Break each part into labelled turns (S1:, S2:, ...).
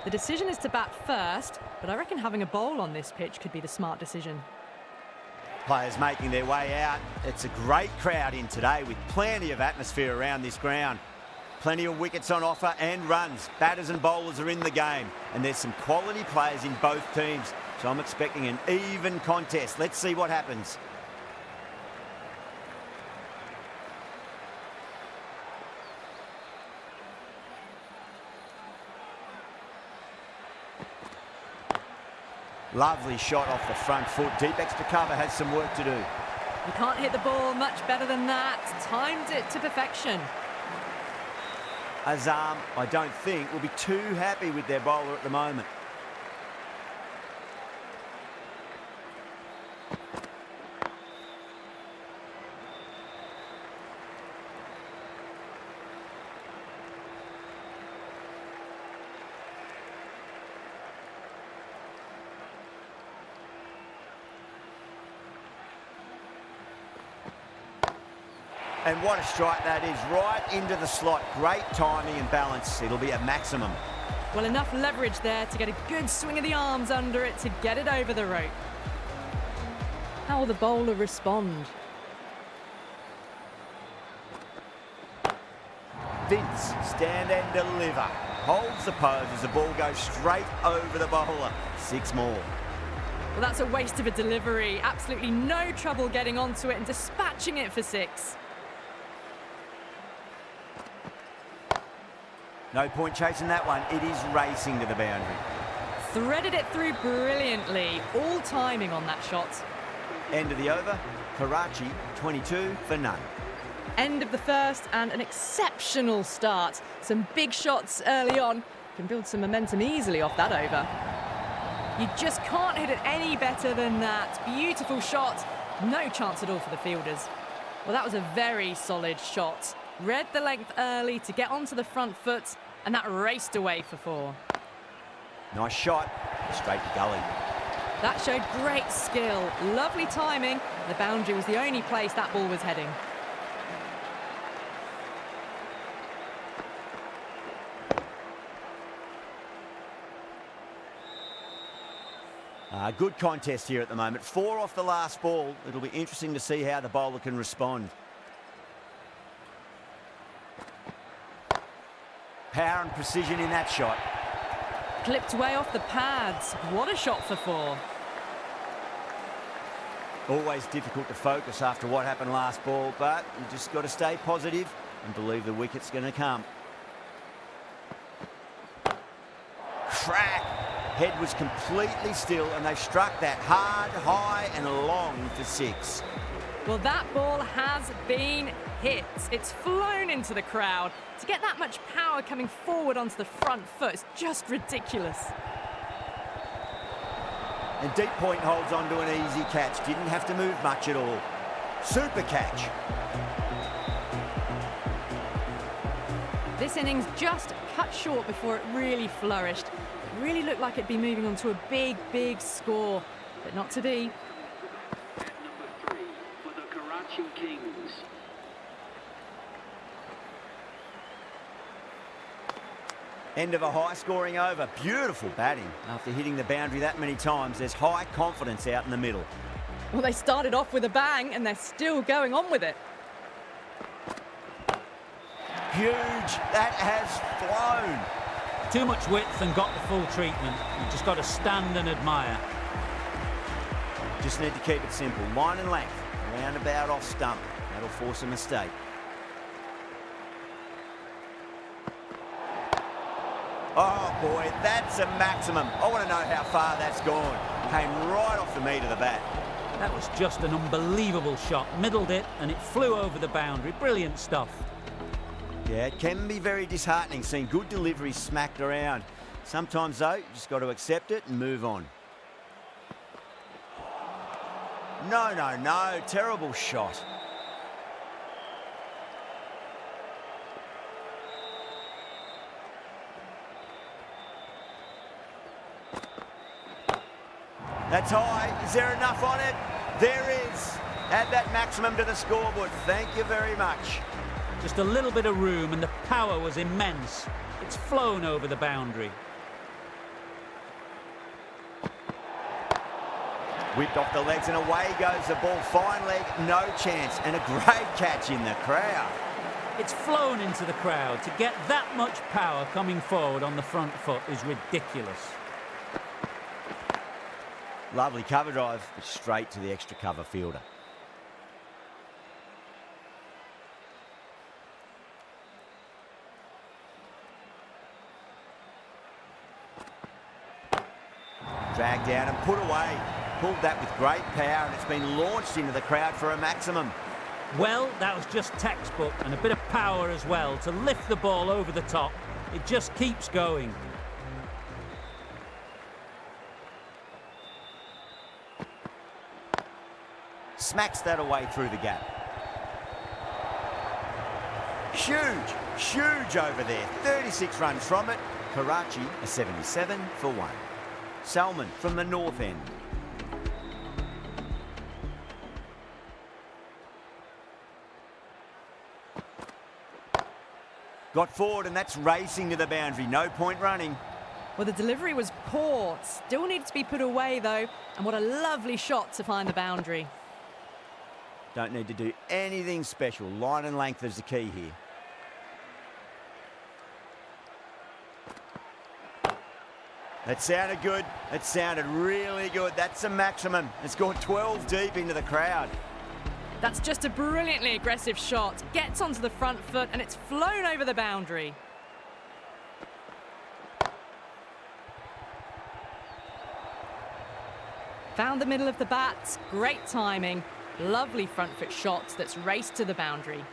S1: The decision is to bat first, but I reckon having a bowl on this pitch could be the smart decision.
S2: Players making their way out. It's a great crowd in today with plenty of atmosphere around this ground. Plenty of wickets on offer and runs. Batters and bowlers are in the game, and there's some quality players in both teams. So I'm expecting an even contest. Let's see what happens. Lovely shot off the front foot. Deep extra cover has some work to do.
S1: You can't hit the ball much better than that. Timed it to perfection.
S2: Azam, I don't think, will be too happy with their bowler at the moment. And what a strike that is, right into the slot. Great timing and balance. It'll be a maximum.
S1: Well, enough leverage there to get a good swing of the arms under it to get it over the rope. How will the bowler respond?
S2: Vince, stand and deliver. Holds the pose as the ball goes straight over the bowler. 6 more.
S1: Well, that's a waste of a delivery. Absolutely no trouble getting onto it and dispatching it for 6.
S2: No point chasing that one. It is racing to the boundary.
S1: Threaded it through brilliantly. All timing on that shot.
S2: End of the over. Karachi, 22 for none.
S1: End of the first and an exceptional start. Some big shots early on. Can build some momentum easily off that over. You just can't hit it any better than that. Beautiful shot. No chance at all for the fielders. Well, that was a very solid shot. Read the length early to get onto the front foot, and that raced away for 4.
S2: Nice shot. Straight to gully.
S1: That showed great skill. Lovely timing. The boundary was the only place that ball was heading.
S2: Good contest here at the moment. 4 off the last ball. It'll be interesting to see how the bowler can respond. Power and precision in that shot.
S1: Clipped way off the pads. What a shot for 4.
S2: Always difficult to focus after what happened last ball, but you just got to stay positive and believe the wicket's going to come. Crack! Head was completely still, and they struck that hard, high and long for 6.
S1: Well, that ball has been hit. It's flown into the crowd. To get that much power coming forward onto the front foot is just ridiculous.
S2: And deep point holds on to an easy catch. Didn't have to move much at all. Super catch.
S1: This innings just cut short before it really flourished. It really looked like it'd be moving on to a big, big score, but not to be.
S3: At number 3 for the Karachi Kings.
S2: End of a high-scoring over. Beautiful batting. After hitting the boundary that many times, there's high confidence out in the middle.
S1: Well, they started off with a bang, and they're still going on with it.
S2: Huge. That has flown.
S4: Too much width and got the full treatment. You've just got to stand and admire.
S2: Just need to keep it simple. Line and length. Round about off stump. That'll force a mistake. Oh boy, that's a maximum. I want to know how far that's gone. Came right off the meat of the bat.
S4: That was just an unbelievable shot. Middled it and it flew over the boundary. Brilliant stuff.
S2: Yeah, it can be very disheartening seeing good deliveries smacked around. Sometimes though, you just got to accept it and move on. No, no, no. Terrible shot. That's high. Is there enough on it? There is. Add that maximum to the scoreboard. Thank you very much.
S4: Just a little bit of room and the power was immense. It's flown over the boundary.
S2: Whipped off the legs and away goes the ball. Fine leg, no chance. And a great catch in the crowd.
S4: It's flown into the crowd. To get that much power coming forward on the front foot is ridiculous.
S2: Lovely cover drive, straight to the extra cover fielder. Dragged out and put away. Pulled that with great power, and it's been launched into the crowd for a maximum.
S4: Well, that was just textbook, and a bit of power as well to lift the ball over the top. It just keeps going.
S2: Smacks that away through the gap. Huge over there. 36 runs from it. Karachi a 77 for 1. Salman from the north end. Got forward, and that's racing to the boundary. No point running.
S1: Well, the delivery was poor. Still needed to be put away, though. And what a lovely shot to find the boundary.
S2: Don't need to do anything special. Line and length is the key here. That sounded good. It sounded really good. That's a maximum. It's gone 12 deep into the crowd.
S1: That's just a brilliantly aggressive shot. Gets onto the front foot and it's flown over the boundary. Found the middle of the bat. Great timing. Lovely front foot shot that's raced to the boundary.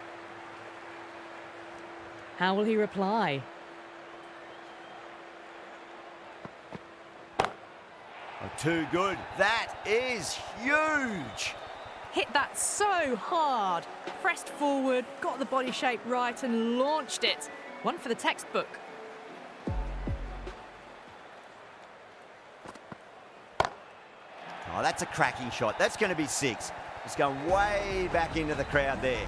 S1: How will he reply?
S2: Oh, too good. That is huge.
S1: Hit that so hard. Pressed forward, got the body shape right and launched it. One for the textbook.
S2: Oh, that's a cracking shot. That's going to be 6. It's going way back into the crowd there.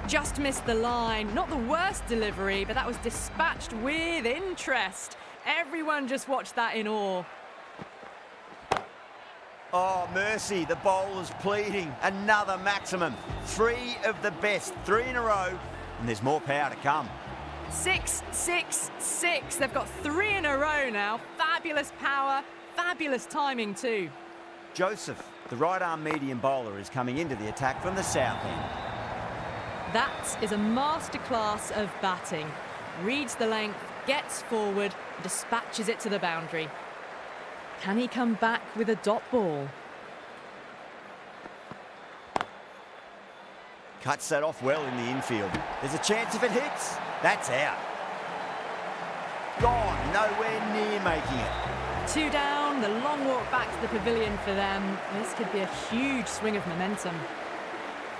S1: Just missed the line. Not the worst delivery, but that was dispatched with interest. Everyone just watched that in awe.
S2: Oh, mercy. The bowler's pleading. Another maximum. 3 of the best. 3 in a row. And there's more power to come.
S1: 6, 6, 6. They've got 3 in a row now. Fabulous power. Fabulous timing too.
S2: Joseph, the right-arm medium bowler, is coming into the attack from the south end.
S1: That is a masterclass of batting. Reads the length, gets forward, dispatches it to the boundary. Can he come back with a dot ball?
S2: Cuts that off well in the infield. There's a chance if it hits. That's out. Gone, nowhere near making it.
S1: 2 down, the long walk back to the pavilion for them. This could be a huge swing of momentum.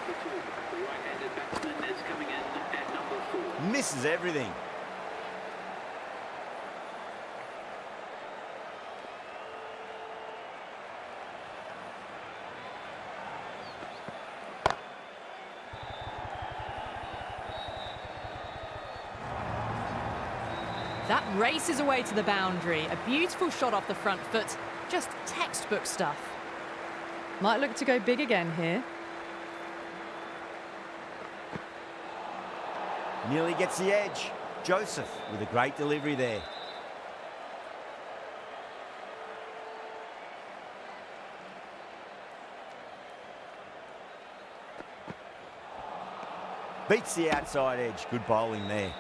S3: The right-handed batsman is coming in at number 4.
S2: Misses everything.
S1: That races away to the boundary. A beautiful shot off the front foot. Just textbook stuff. Might look to go big again here.
S2: Nearly gets the edge. Joseph with a great delivery there. Beats the outside edge. Good bowling there.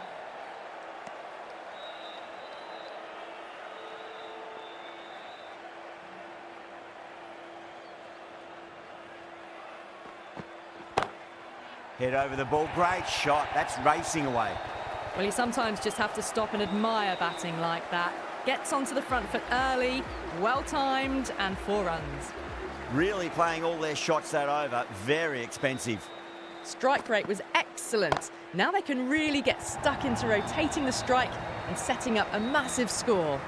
S2: Head over the ball. Great shot. That's racing away.
S1: Well, you sometimes just have to stop and admire batting like that. Gets onto the front foot early, well-timed, and 4 runs.
S2: Really playing all their shots that over. Very expensive.
S1: Strike rate was excellent. Now they can really get stuck into rotating the strike and setting up a massive score.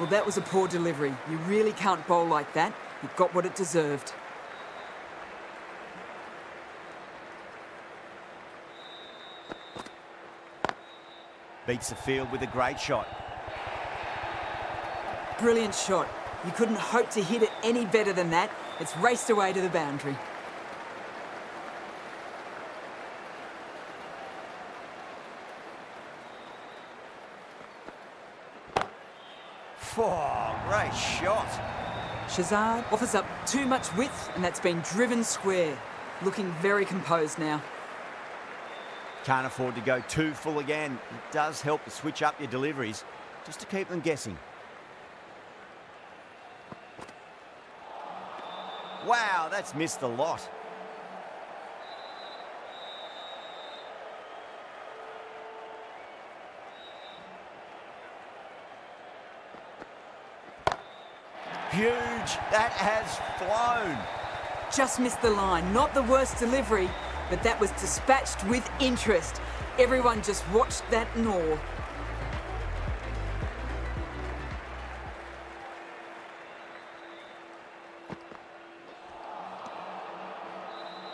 S5: Well, that was a poor delivery. You really can't bowl like that. It got what it deserved. Beats
S2: the field with a great shot.
S5: Brilliant shot. You couldn't hope to hit it any better than that. It's raced away to the boundary.
S2: Oh, great shot.
S5: Shazad offers up too much width, and that's been driven square. Looking very composed now.
S2: Can't afford to go too full again. It does help to switch up your deliveries, just to keep them guessing. Wow, that's missed a lot. Huge. That has flown.
S5: Just missed the line. Not the worst delivery, but that was dispatched with interest. Everyone just watched that in awe.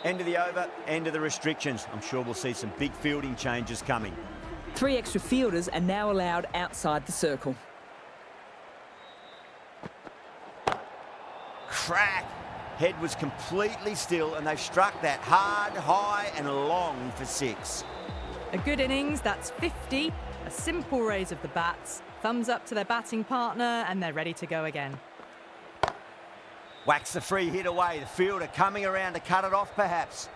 S2: End of the over, end of the restrictions. I'm sure we'll see some big fielding changes coming.
S6: 3 extra fielders are now allowed outside the circle.
S2: Crack. Head was completely still and they've struck that hard, high and long for 6.
S1: A good innings, that's 50. A simple raise of the bats. Thumbs up to their batting partner and they're ready to go again.
S2: Whacks the free hit away. The fielder coming around to cut it off perhaps.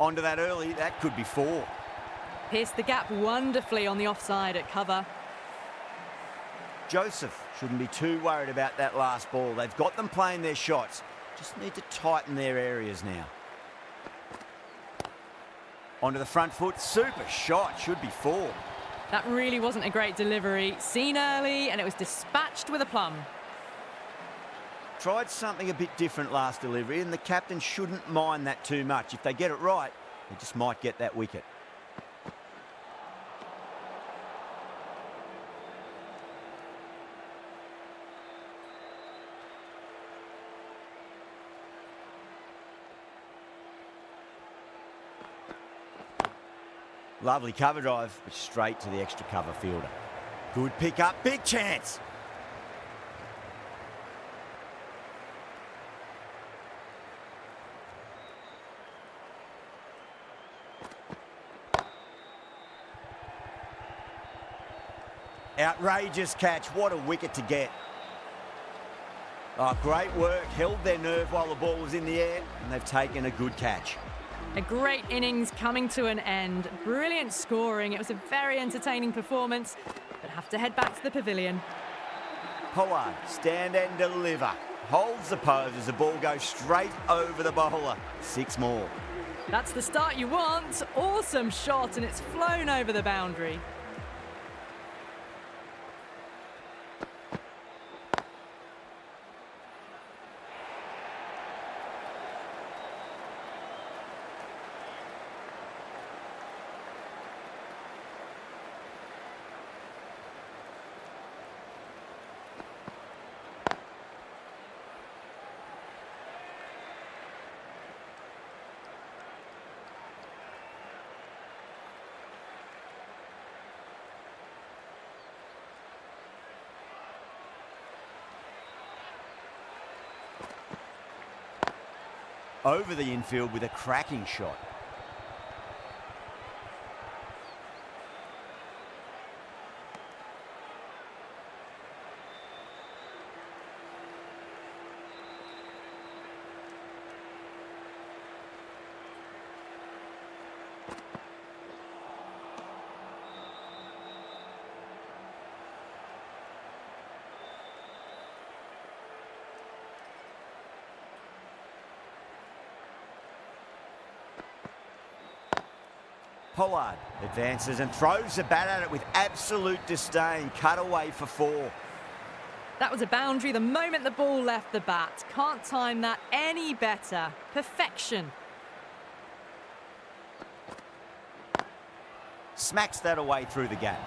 S2: Onto that early, that could be 4.
S1: Pierced the gap wonderfully on the offside at cover.
S2: Joseph shouldn't be too worried about that last ball. They've got them playing their shots. Just need to tighten their areas now. Onto the front foot, super shot, should be 4.
S1: That really wasn't a great delivery. Seen early and it was dispatched with a plum.
S2: Tried something a bit different last delivery and the captain shouldn't mind that too much. If they get it right, they just might get that wicket. Lovely cover drive, but straight to the extra cover fielder. Good pick up, big chance. Outrageous catch, what a wicket to get. Oh, great work, held their nerve while the ball was in the air, and they've taken a good catch.
S1: A great innings coming to an end. Brilliant scoring. It was a very entertaining performance, but have to head back to the pavilion.
S2: Pollard, stand and deliver. Holds the pose as the ball goes straight over the bowler. 6 more.
S1: That's the start you want. Awesome shot, and it's flown over the boundary.
S2: Over the infield with a cracking shot. Pollard advances and throws the bat at it with absolute disdain. Cut away for 4.
S1: That was a boundary the moment the ball left the bat. Can't time that any better. Perfection.
S2: Smacks that away through the gap.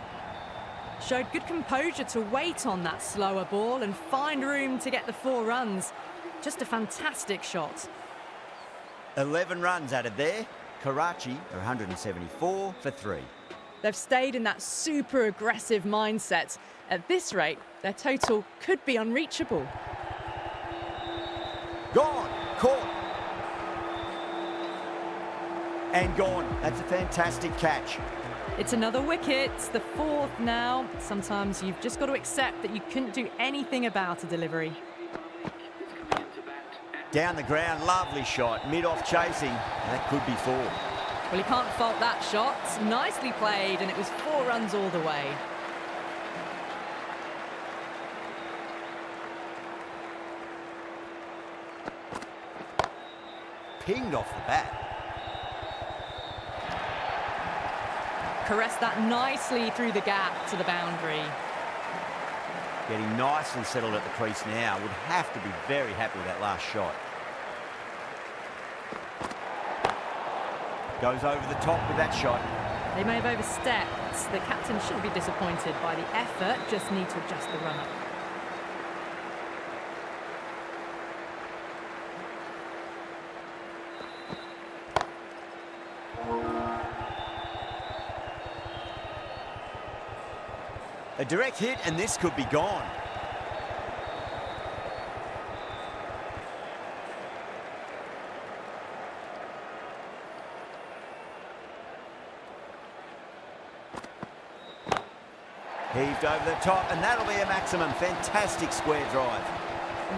S1: Showed good composure to wait on that slower ball and find room to get the 4 runs. Just a fantastic shot.
S2: 11 runs added there. Karachi are 174 for 3.
S1: They've stayed in that super aggressive mindset. At this rate, their total could be unreachable.
S2: Gone, caught. And gone. That's a fantastic catch.
S1: It's another wicket, the 4th now. Sometimes you've just got to accept that you couldn't do anything about a delivery.
S2: Down the ground, lovely shot. Mid-off chasing. That could be 4.
S1: Well, you can't fault that shot. Nicely played, and it was 4 runs all the way.
S2: Pinged off the bat.
S1: Caressed that nicely through the gap to the boundary.
S2: Getting nicely settled at the crease now. Would have to be very happy with that last shot. Goes over the top with that shot.
S1: They may have overstepped. The captain shouldn't be disappointed by the effort, just need to adjust the run-up.
S2: A direct hit and this could be gone. Heaved over the top, and that'll be a maximum. Fantastic square drive.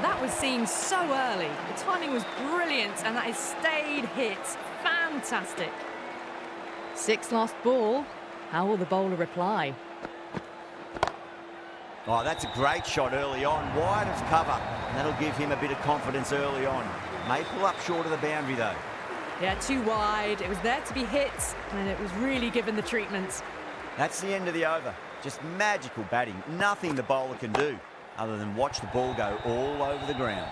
S1: That was seen so early. The timing was brilliant, and that is stayed hit. Fantastic. 6th last ball. How will the bowler reply?
S2: Oh, that's a great shot early on. Wide of cover, and that'll give him a bit of confidence early on. May pull up short of the boundary, though.
S1: Yeah, too wide. It was there to be hit, and it was really given the treatment.
S2: That's the end of the over. Just magical batting. Nothing the bowler can do other than watch the ball go all over the ground.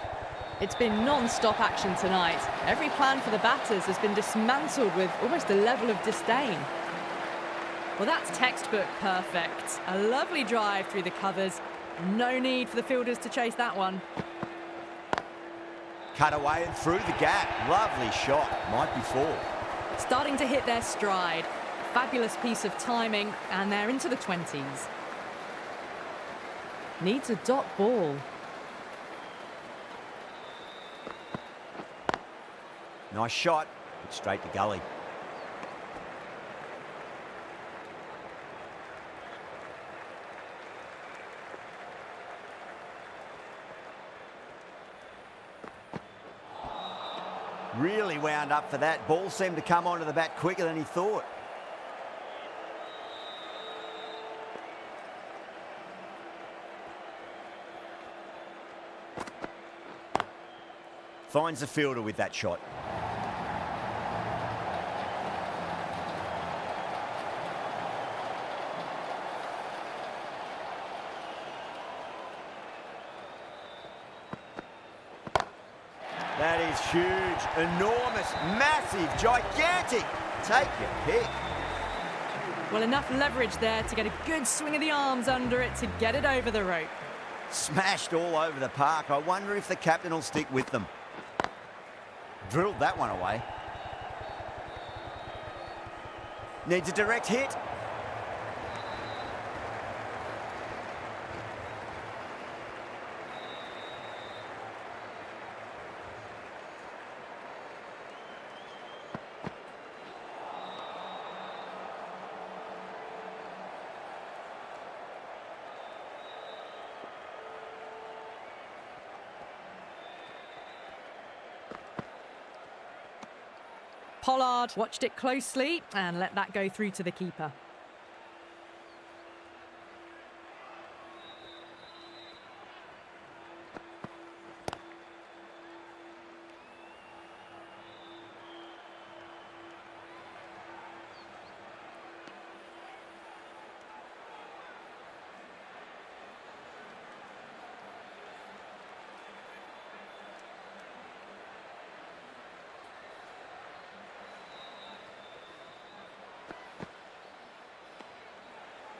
S1: It's been non-stop action tonight. Every plan for the batters has been dismantled with almost a level of disdain. Well, that's textbook perfect. A lovely drive through the covers. No need for the fielders to chase that one.
S2: Cut away and through the gap. Lovely shot. Might be 4.
S1: Starting to hit their stride. Fabulous piece of timing, and they're into the 20s. Needs a dot ball.
S2: Nice shot, but straight to gully. Really wound up for that. Ball seemed to come onto the bat quicker than he thought. Finds the fielder with that shot. That is huge, enormous, massive, gigantic. Take your pick.
S1: Well, enough leverage there to get a good swing of the arms under it to get it over the rope.
S2: Smashed all over the park. I wonder if the captain will stick with them. Drilled that one away. Needs a direct hit.
S1: Pollard watched it closely and let that go through to the keeper.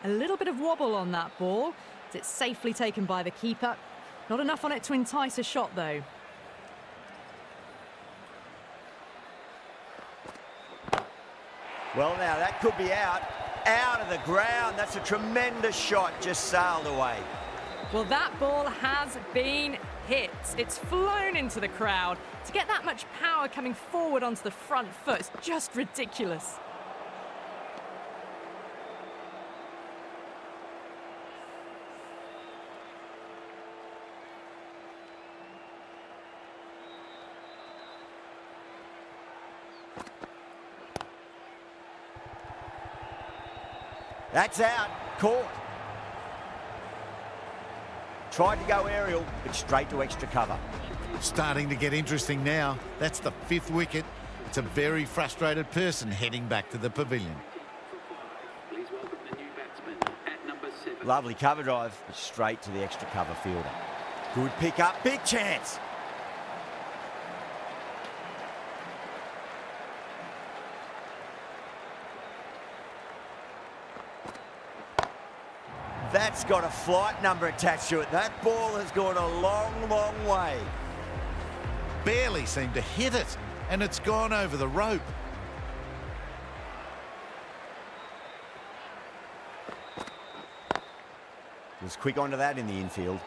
S1: A little bit of wobble on that ball. It's safely taken by the keeper. Not enough on it to entice a shot, though.
S2: Well, now that could be out. Out of the ground. That's a tremendous shot. Just sailed away.
S1: Well, that ball has been hit. It's flown into the crowd. To get that much power coming forward onto the front foot is just ridiculous.
S2: That's out. Caught. Tried to go aerial, but straight to extra cover.
S7: Starting to get interesting now. That's the 5th wicket. It's a very frustrated person heading back to the pavilion.
S3: Please welcome the new batsman at number 7.
S2: Lovely cover drive, but straight to the extra cover fielder. Good pick up. Big chance. That's got a flight number attached to it. That ball has gone a long, long way.
S7: Barely seemed to hit it, and it's gone over the rope.
S2: Was quick onto that in the infield.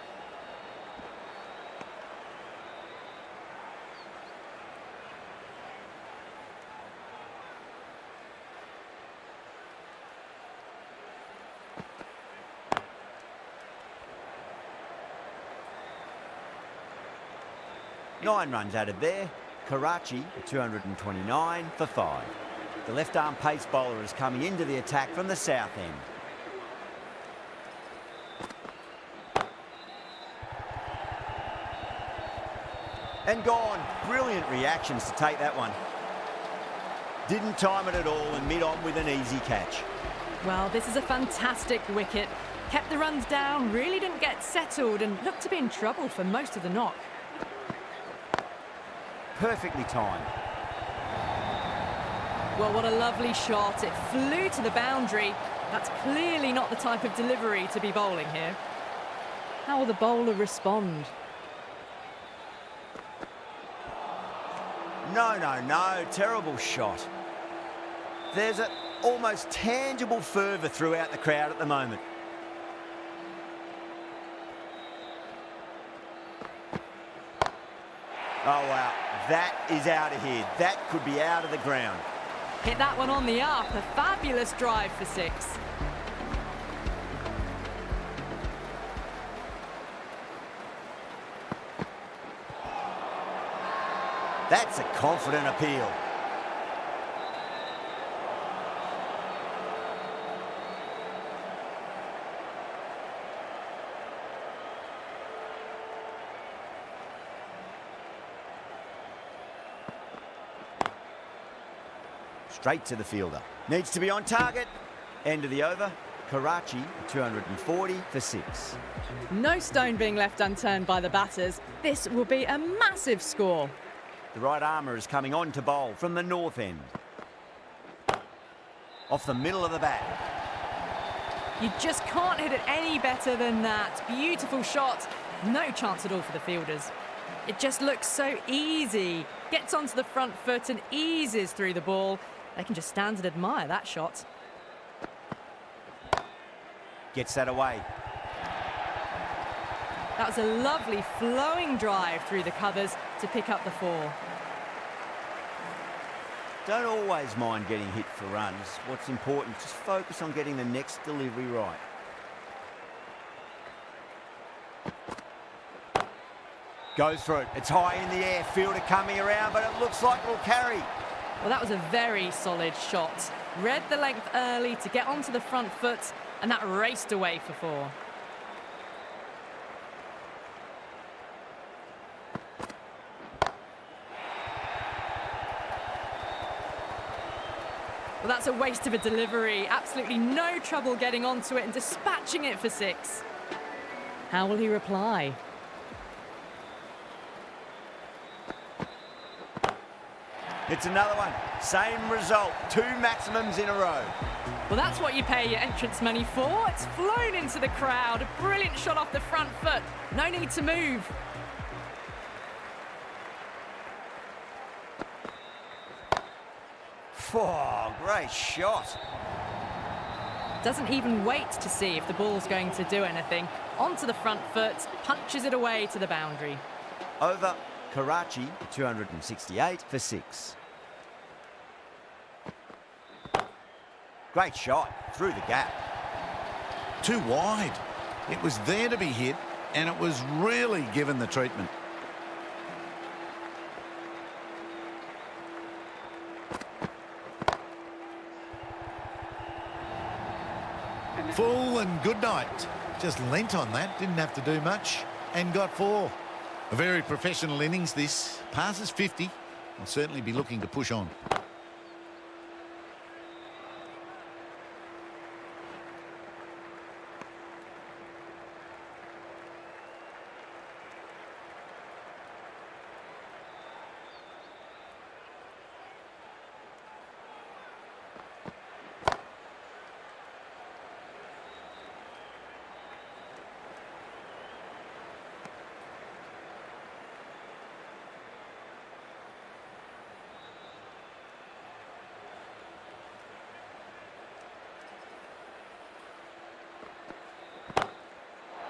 S2: Nine runs added there. Karachi 229 for 5. The left-arm pace bowler is coming into the attack from the south end. And gone. Brilliant reactions to take that one. Didn't time it at all and mid-on with an easy catch.
S1: Well, this is a fantastic wicket. Kept the runs down, really didn't get settled and looked to be in trouble for most of the knock.
S2: Perfectly timed.
S1: Well, what a lovely shot. It flew to the boundary. That's clearly not the type of delivery to be bowling here. How will the bowler respond?
S2: No. Terrible shot. There's an almost tangible fervour throughout the crowd at the moment. Oh, wow. That is out of here. That could be out of the ground.
S1: Hit that one on the up. A fabulous drive for 6.
S2: That's a confident appeal. Straight to the fielder. Needs to be on target. End of the over. Karachi 240 for 6.
S1: No stone being left unturned by the batters. This will be a massive score.
S2: The right armour is coming on to bowl from the north end. Off the middle of the bat.
S1: You just can't hit it any better than that. Beautiful shot. No chance at all for the fielders. It just looks so easy. Gets onto the front foot and eases through the ball. They can just stand and admire that shot.
S2: Gets that away.
S1: That was a lovely flowing drive through the covers to pick up the 4.
S2: Don't always mind getting hit for runs. What's important, just focus on getting the next delivery right. Goes for it. It's high in the air. Fielder coming around, but it looks like it'll carry.
S1: Well, that was a very solid shot. Read the length early to get onto the front foot, and that raced away for 4. Well, that's a waste of a delivery. Absolutely no trouble getting onto it and dispatching it for 6. How will he reply?
S2: It's another one. Same result. 2 maximums in a row.
S1: Well, that's what you pay your entrance money for. It's flown into the crowd. A brilliant shot off the front foot. No need to move.
S2: Oh, great shot.
S1: Doesn't even wait to see if the ball's going to do anything. Onto the front foot, punches it away to the boundary.
S2: Over Karachi, 268 for 6. Great shot through the gap.
S7: Too wide. It was there to be hit, and it was really given the treatment. Full and good night. Just leant on that, didn't have to do much, and got 4. A very professional innings this. Passes 50. I'll certainly be looking to push on.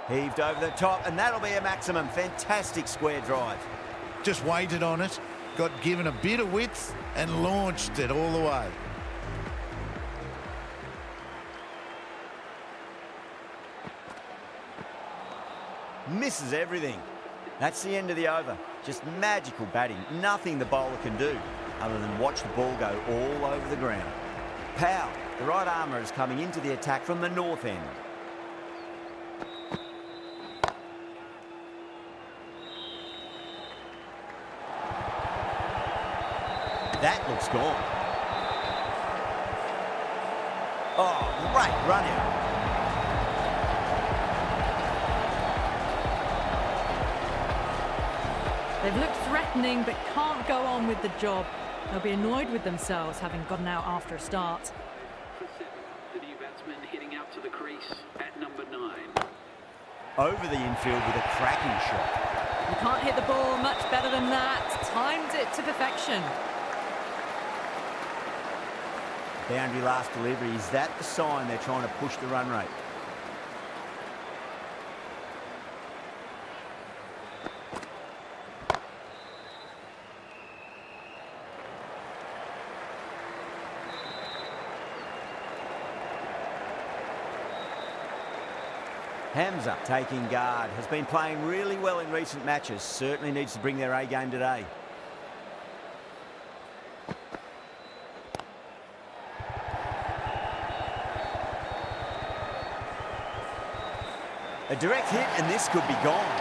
S2: Heaved over the top, and that'll be a maximum. Fantastic square drive.
S7: Just waited on it, got given a bit of width, and launched it all the way.
S2: Misses everything. That's the end of the over. Just magical batting. Nothing the bowler can do other than watch the ball go all over the ground. Powell, the right armour, is coming into the attack from the north end. That looks gone. Oh, great run out.
S1: They've looked threatening but can't go on with the job. They'll be annoyed with themselves having gotten out after a start.
S3: For 7, the new batsman heading out to the crease at number 9.
S2: Over the infield with a cracking shot.
S1: You can't hit the ball much better than that. Timed it to perfection.
S2: Boundary last delivery. Is that the sign they're trying to push the run rate? Hamza taking guard. Has been playing really well in recent matches. Certainly needs to bring their A game today. A direct hit, and this could be gone.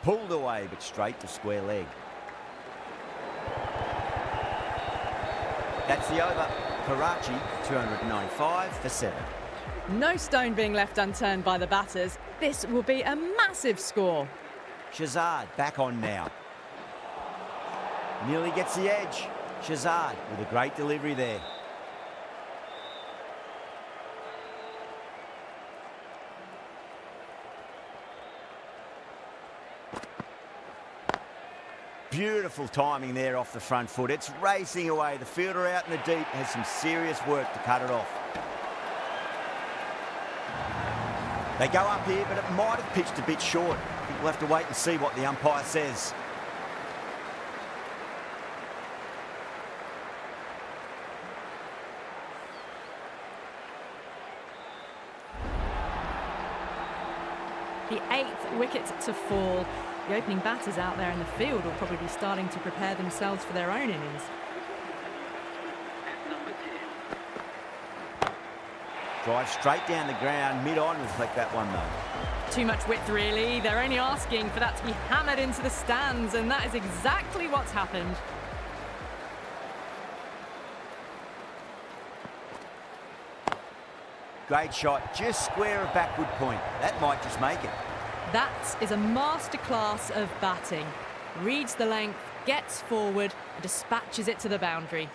S2: Pulled away, but straight to square leg. That's the over. Karachi, 295 for 7.
S1: No stone being left unturned by the batters. This will be a massive score.
S2: Shazad back on now. Nearly gets the edge. Shazad with a great delivery there. Beautiful timing there off the front foot. It's racing away. The fielder out in the deep has some serious work to cut it off. They go up here, but it might have pitched a bit short. I think we'll have to wait and see what the umpire says.
S1: The 8th wicket to fall. The opening batters out there in the field will probably be starting to prepare themselves for their own innings.
S3: At number 10.
S2: Drive straight down the ground, mid-on, reflect that one though.
S1: Too much width, really. They're only asking for that to be hammered into the stands, and that is exactly what's happened.
S2: Great shot, just square of backward point. That might just make it.
S1: That is a masterclass of batting. Reads the length, gets forward, and dispatches it to the boundary.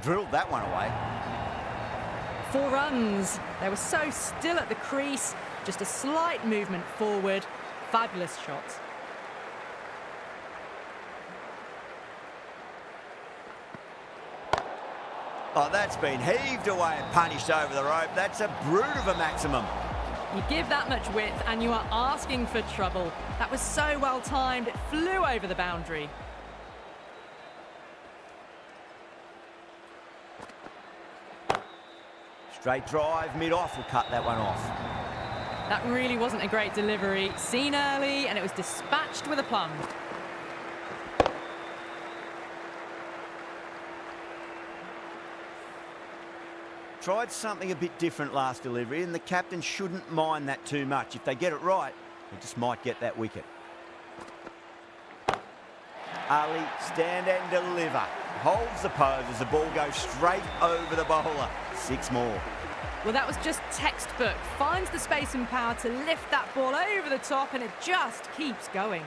S2: Drilled that one away.
S1: 4 runs. They were so still at the crease. Just a slight movement forward. Fabulous shot.
S2: Oh, that's been heaved away and punished over the rope. That's a brute of a maximum.
S1: You give that much width and you are asking for trouble. That was so well timed, it flew over the boundary.
S2: Straight drive, mid-off, will cut that one off.
S1: That really wasn't a great delivery. Seen early and it was dispatched with a plum.
S2: Tried something a bit different last delivery, and the captain shouldn't mind that too much. If they get it right, they just might get that wicket. Ali, stand and deliver. Holds the pose as the ball goes straight over the bowler. 6 more.
S1: Well, that was just textbook. Finds the space and power to lift that ball over the top, and it just keeps going.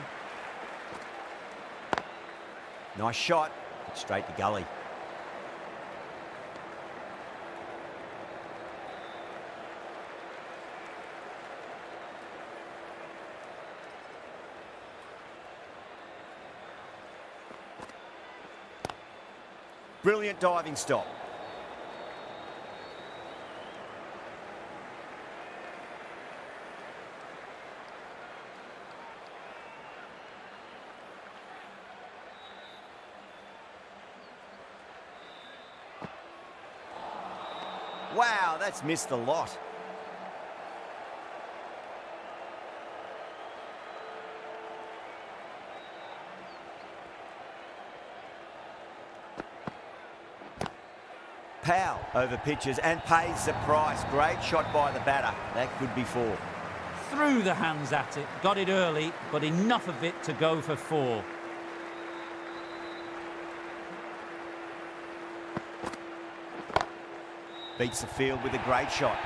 S2: Nice shot, but straight to gully. Brilliant diving stop. Wow, that's missed a lot. Powell over pitches and pays the price. Great shot by the batter. That could be 4.
S4: Threw the hands at it, got it early, but enough of it to go for 4.
S2: Beats the field with a great shot.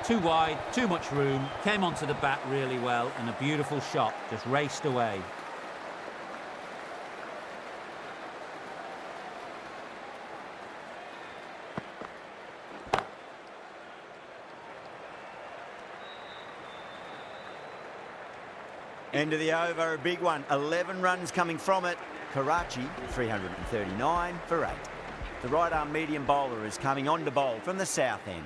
S4: Too wide, too much room, came onto the bat really well, and a beautiful shot, just raced away.
S2: End of the over, a big one. 11 runs coming from it. Karachi, 339 for 8. The right-arm medium bowler is coming on to bowl from the south end.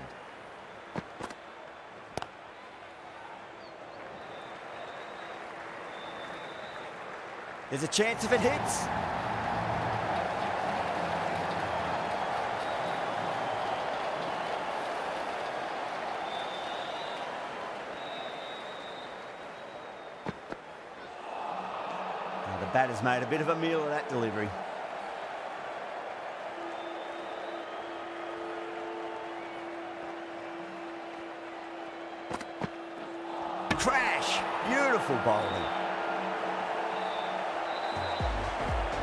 S2: There's a chance if it hits. The batter's made a bit of a meal of that delivery. Crash! Beautiful bowling.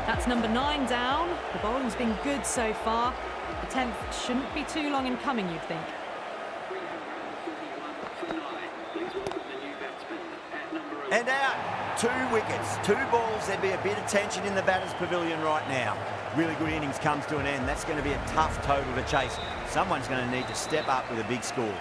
S1: That's number 9 down. The bowling's been good so far. The 10th shouldn't be too long in coming, you'd think.
S3: 341 for 9. Please welcome the new batsman at number 8.
S2: And out. 2 wickets, 2 balls. There'd be a bit of tension in the batter's pavilion right now. Really good innings comes to an end. That's going to be a tough total to chase. Someone's going to need to step up with a big score.